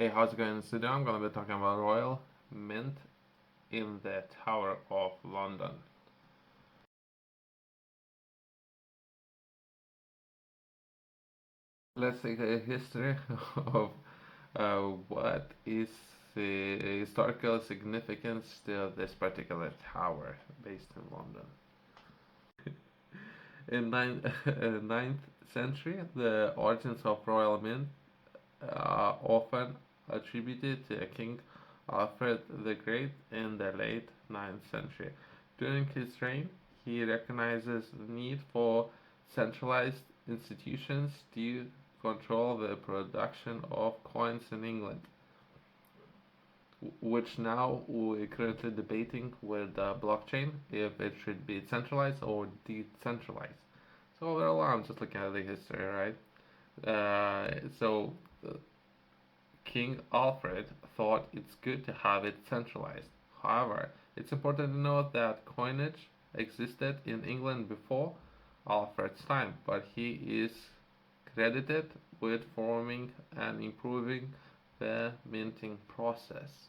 Hey, how's it going today? I'm gonna be talking about Royal Mint in the Tower of London. Let's take a history of what is the historical significance to this particular tower based in London. In 9th century, the origins of Royal Mint are often attributed to King Alfred the Great in the late 9th century. During his reign, he recognizes the need for centralized institutions to control the production of coins in England, which now we're currently debating with blockchain if it should be centralized or decentralized. So overall, I'm just looking at the history, right? So King Alfred thought it's good to have it centralized. However, it's important to note that coinage existed in England before Alfred's time, but he is credited with forming and improving the minting process.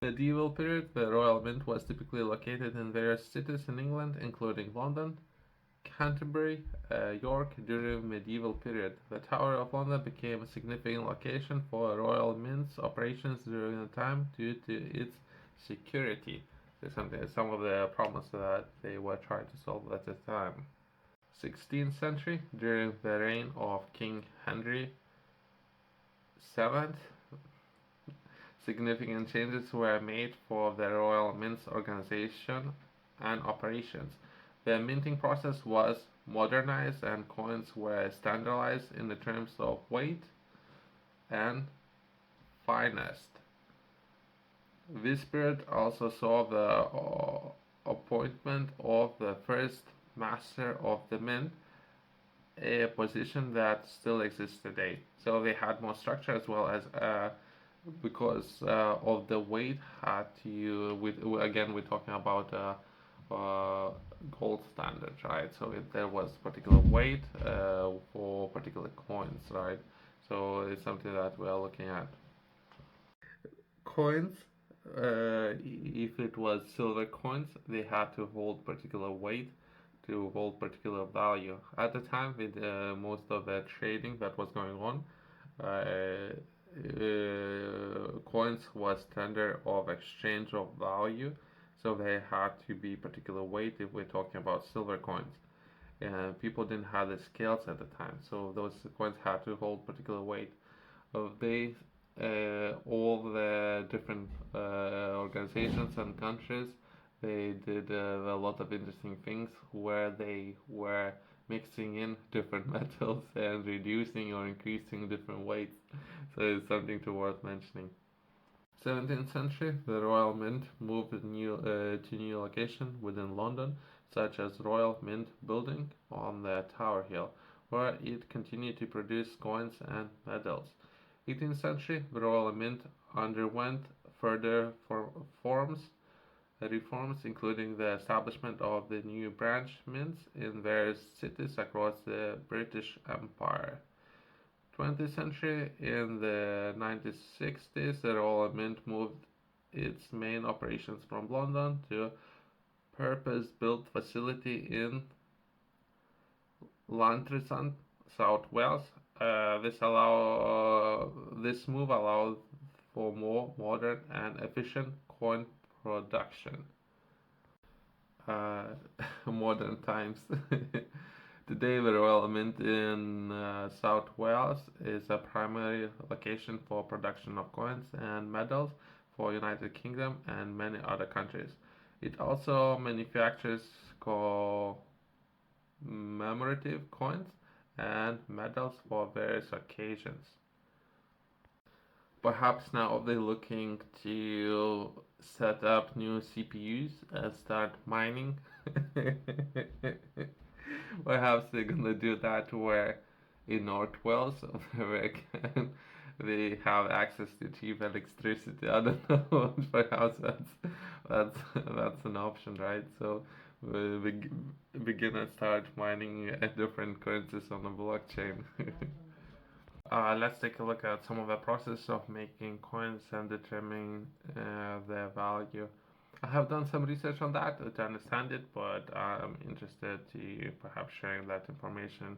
In the medieval period, the Royal Mint was typically located in various cities in England, including London, Canterbury, York. During the medieval period, the Tower of London became a significant location for Royal Mint's operations during the time due to its security. Some of the problems that they were trying to solve at the time. 16th century, during the reign of King Henry VII, significant changes were made for the Royal Mint's organization and operations. The minting process was modernized and coins were standardized in the terms of weight and finest. This period also saw the appointment of the first master of the mint, a position that still exists today. So they had more structure as well as because of the weight had to again we're talking about gold standard, right? So there was particular weight for particular coins, right? So it's something that we are looking at. Coins, if it was silver coins, they had to hold particular weight to hold particular value. At the time, with most of the trading that was going on, coins was tender of exchange of value, so they had to be particular weight if we're talking about silver coins. People didn't have the scales at the time, so those coins had to hold particular weight. They all the different organizations and countries, they did a lot of interesting things where they were mixing in different metals and reducing or increasing different weights. So it's something to worth mentioning. 17th century, the Royal Mint moved to new location within London, such as Royal Mint Building on the Tower Hill, where it continued to produce coins and medals. 18th century, the Royal Mint underwent further reforms, including the establishment of the new branch mints in various cities across the British Empire. 20th century, in the 1960s, the Royal Mint moved its main operations from London to a purpose-built facility in Lantrisant, South Wales. This move allowed for more modern and efficient coin production. Uh, Modern times. Today, the Royal Mint in South Wales is a primary location for production of coins and medals for United Kingdom and many other countries. It also manufactures commemorative coins and medals for various occasions. Perhaps now they're looking to set up new CPUs and start mining. Perhaps they're gonna do that where in North Wales where they have access to cheap electricity. I don't know. Perhaps that's an option, right? So we begin and start mining different currencies on the blockchain. Let's take a look at some of the process of making coins and determining their value. I have done some research on that to understand it, but I'm interested to perhaps sharing that information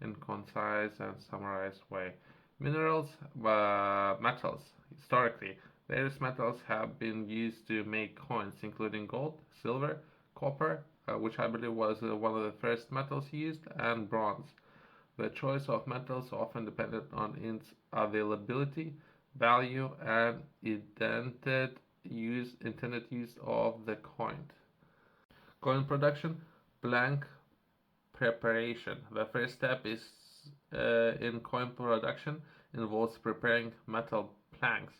in concise and summarized way. Minerals, metals. Historically, various metals have been used to make coins, including gold, silver, copper, which I believe was one of the first metals used, and bronze. The choice of metals often depended on its availability, value, and intended use of the coin. Coin production, blank preparation. The first step is in coin production involves preparing metal planks.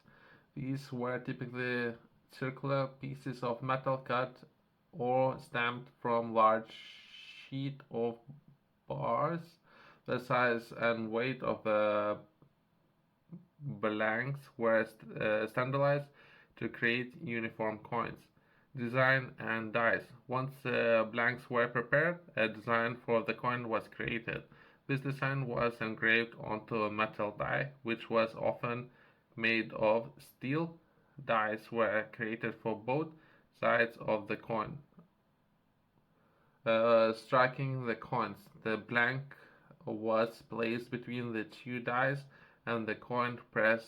These were typically circular pieces of metal cut or stamped from large sheet of bars. The size and weight of the blanks were standardized to create uniform coins. Design and dies. Once the blanks were prepared, a design for the coin was created. This design was engraved onto a metal die, which was often made of steel. Dies were created for both sides of the coin. Striking the coins. The blank was placed between the two dies, and the coin press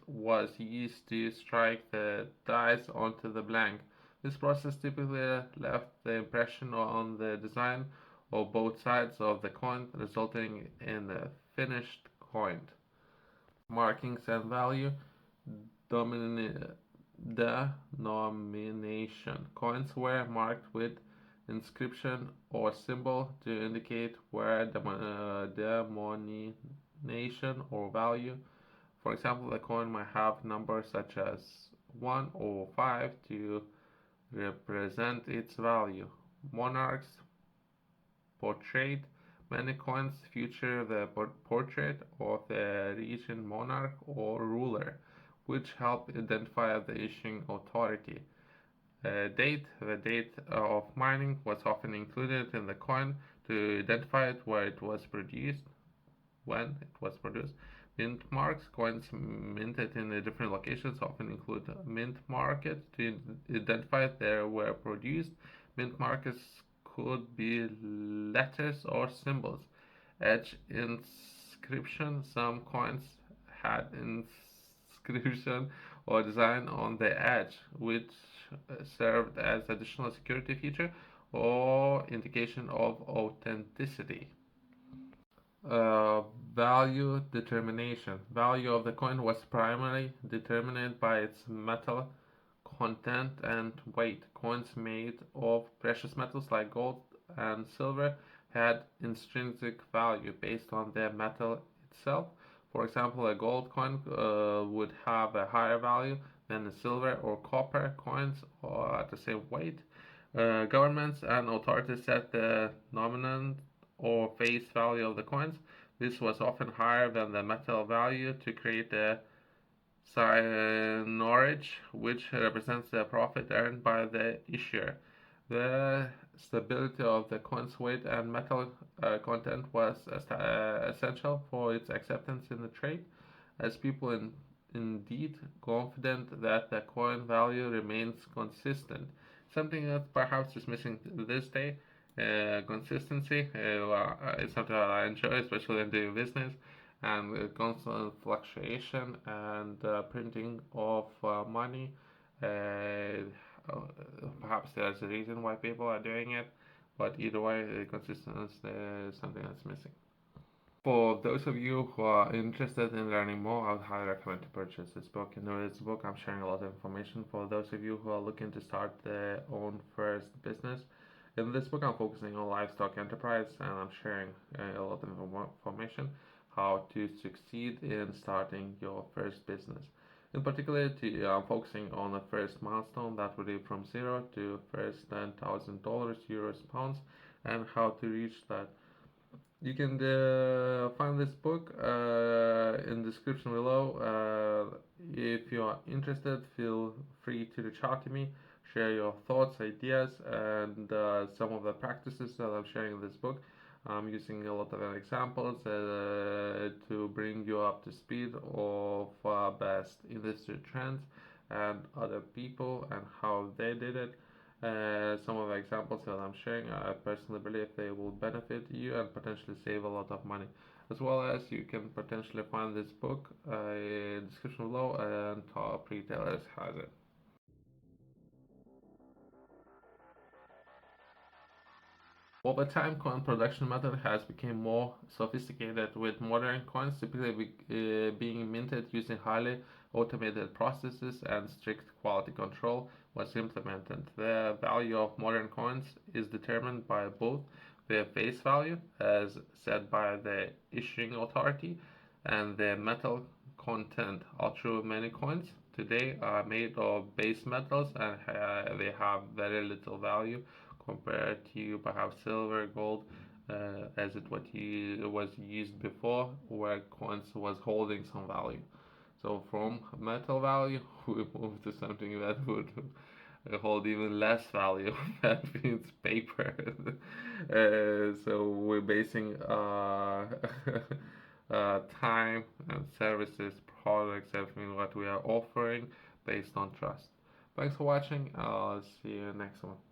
was used to strike the dies onto the blank. This process typically left the impression on the design of both sides of the coin, resulting in a finished coin. Markings and value. Domini- Denomination. Coins were marked with inscription or symbol to indicate where denomination or value. For example, a coin might have numbers such as 1 or 5 to represent its value. Monarchs portrait. Many coins feature the portrait of the region monarch or ruler, which help identify the issuing authority. Date. The date of mining was often included in the coin to identify it where it was produced, when it was produced. Mint marks. Coins minted in different locations often include mint market to identify they were produced. Mint markers could be letters or symbols. Edge inscription. Some coins had inscription or design on the edge, which served as additional security feature or indication of authenticity. Uh, Value determination. Value of the coin was primarily determined by its metal content and weight. Coins made of precious metals like gold and silver had intrinsic value based on their metal itself. For example, a gold coin would have a higher value than a silver or copper coins at the same weight. Governments and authorities set the nominal or face value of the coins. This was often higher than the metal value to create a seigniorage, which represents the profit earned by the issuer. The stability of the coin's weight and metal content was essential for its acceptance in the trade, as people indeed confident that the coin value remains consistent. Something that perhaps is missing this day. Consistency is something that I enjoy, especially in doing business, and constant fluctuation and printing of money. Uh, Perhaps there's a reason why people are doing it, but either way, consistency is something that's missing. For those of you who are interested in learning more, I would highly recommend to purchase this book. In this book, I'm sharing a lot of information for those of you who are looking to start their own first business. In this book, I'm focusing on livestock enterprise, and I'm sharing a lot of information how to succeed in starting your first business. In particular, I'm focusing on the first milestone that would be from zero to first $10,000, euros, pounds, and how to reach that. You can find this book in the description below. If you are interested, feel free to reach out to me, share your thoughts, ideas, and some of the practices that I'm sharing in this book. I'm using a lot of examples to bring you up to speed of best industry trends and other people and how they did it. Some of the examples that I'm sharing, I personally believe they will benefit you and potentially save a lot of money. As well as you can potentially find this book in the description below, and top retailers has it. Over time, coin production method has become more sophisticated, with modern coins typically being minted using highly automated processes and strict quality control was implemented. The value of modern coins is determined by both their face value, as set by the issuing authority, and their metal content. Although many coins today are made of base metals and they have very little value compared to perhaps silver, gold, as it what was used before, where coins was holding some value. So from metal value, we move to something that would hold even less value. That means paper. So we're basing time and services, products, everything what we are offering based on trust. Thanks for watching. I'll see you next one.